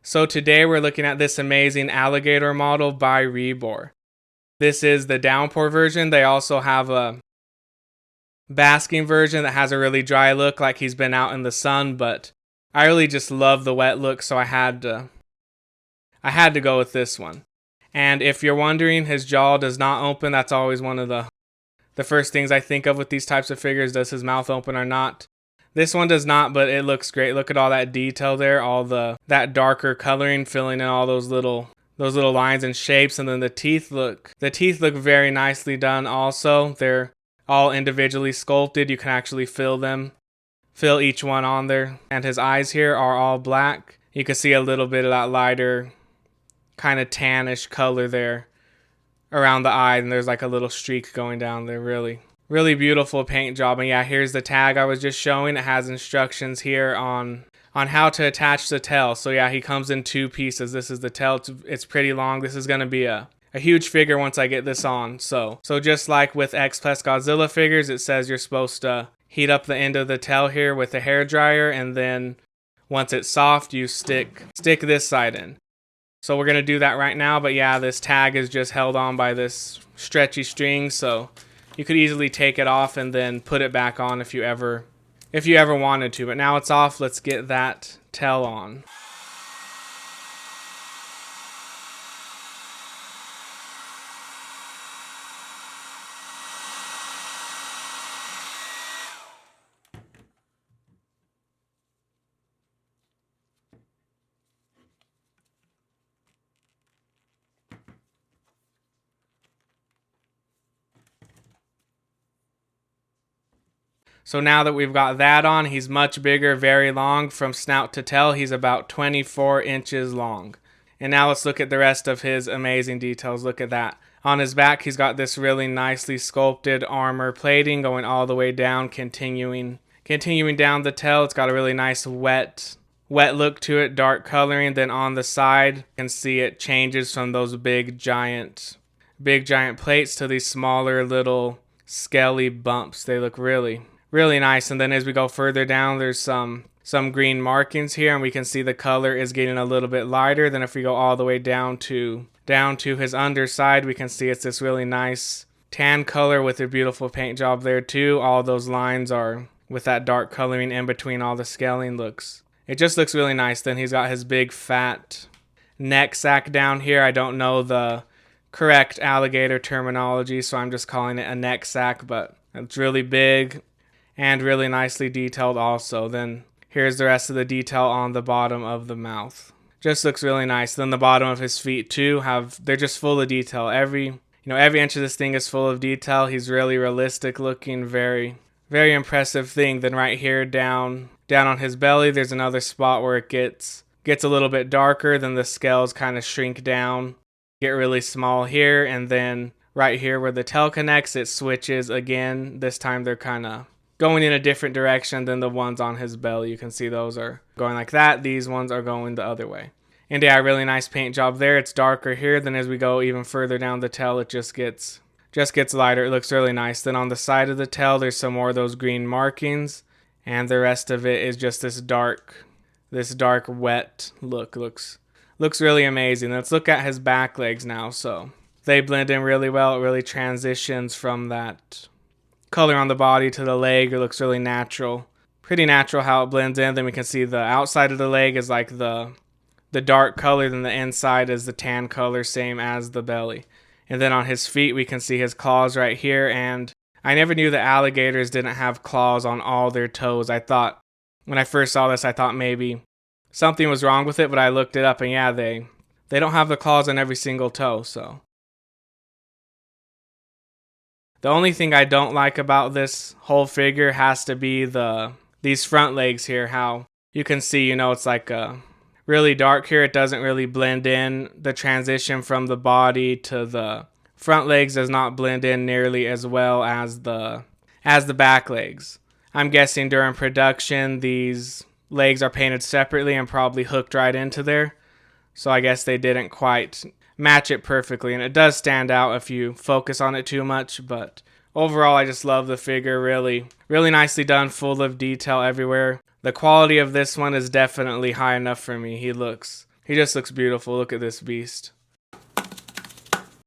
So today we're looking at this amazing Alligator model by Rebor. This is the Downpour version. They also have a basking version that has a really dry look, like he's been out in the sun, but I really just love the wet look, so I had to go with this one. And if you're wondering, his jaw does not open. That's always one of the first things I think of with these types of figures. Does his mouth open or not? This one does not, but it looks great. Look at all that detail there, all that darker coloring filling in all those little lines and shapes, and then the teeth look very nicely done also. They're all individually sculpted. You can actually fill each one on there. And his eyes here are all black. You can see a little bit of that lighter kind of tannish color there around the eye, and there's like a little streak going down there. Really beautiful paint job. And yeah, here's the tag I was just showing. It has instructions here on how to attach the tail. So yeah, he comes in two pieces. This is the tail. It's pretty long. This is going to be a huge figure once I get this on. So just like with X Plus Godzilla figures, it says you're supposed to heat up the end of the tail here with a hair dryer, and then once it's soft, you stick this side in. So we're going to do that right now. But yeah, this tag is just held on by this stretchy string, so you could easily take it off and then put it back on if you ever wanted to. But now it's off. Let's get that tail on. So now that we've got that on, he's much bigger, very long. From snout to tail, he's about 24 inches long. And now let's look at the rest of his amazing details. Look at that. On his back, he's got this really nicely sculpted armor plating going all the way down, continuing down the tail. It's got a really nice wet look to it, dark coloring. Then on the side, you can see it changes from those big giant plates to these smaller little scaly bumps. They look really nice. And then as we go further down, there's some green markings here, and we can see the color is getting a little bit lighter. Then if we go all the way down to his underside, we can see it's this really nice tan color with a beautiful paint job there too. All those lines are with that dark coloring in between all the scaling. It just looks really nice. Then he's got his big fat neck sack down here. I don't know the correct alligator terminology, so I'm just calling it a neck sack, but it's really big and really nicely detailed also. Then here's the rest of the detail on the bottom of the mouth. Just looks really nice. Then the bottom of his feet too, they're just full of detail. Every inch of this thing is full of detail. He's really realistic looking, very impressive thing. Then right here down on his belly, there's another spot where it gets a little bit darker. Then the scales kind of shrink down, get really small here, and then right here where the tail connects, it switches again. This time they're kind of going in a different direction than the ones on his belly. You can see those are going like that. These ones are going the other way. And yeah, really nice paint job there. It's darker here. Then as we go even further down the tail, it just gets lighter. It looks really nice. Then on the side of the tail, there's some more of those green markings, and the rest of it is just this dark wet look. Looks really amazing. Let's look at his back legs now. So they blend in really well. It really transitions from that color on the body to the leg. It looks really natural, pretty natural how it blends in. Then we can see the outside of the leg is like the dark color, then the inside is the tan color, same as the belly. And then on his feet, we can see his claws right here. And I never knew that alligators didn't have claws on all their toes. I thought, when I first saw this, I thought maybe something was wrong with it, but I looked it up, and yeah, they don't have the claws on every single toe. So the only thing I don't like about this whole figure has to be these front legs here. How you can see, it's like really dark here. It doesn't really blend in. The transition from the body to the front legs does not blend in nearly as well as the back legs. I'm guessing during production, these legs are painted separately and probably hooked right into there. So I guess they didn't quite match it perfectly, and it does stand out if you focus on it too much. But overall, I just love the figure. Really nicely done, full of detail everywhere. The quality of this one is definitely high enough for me. He looks He just looks beautiful. Look at this beast.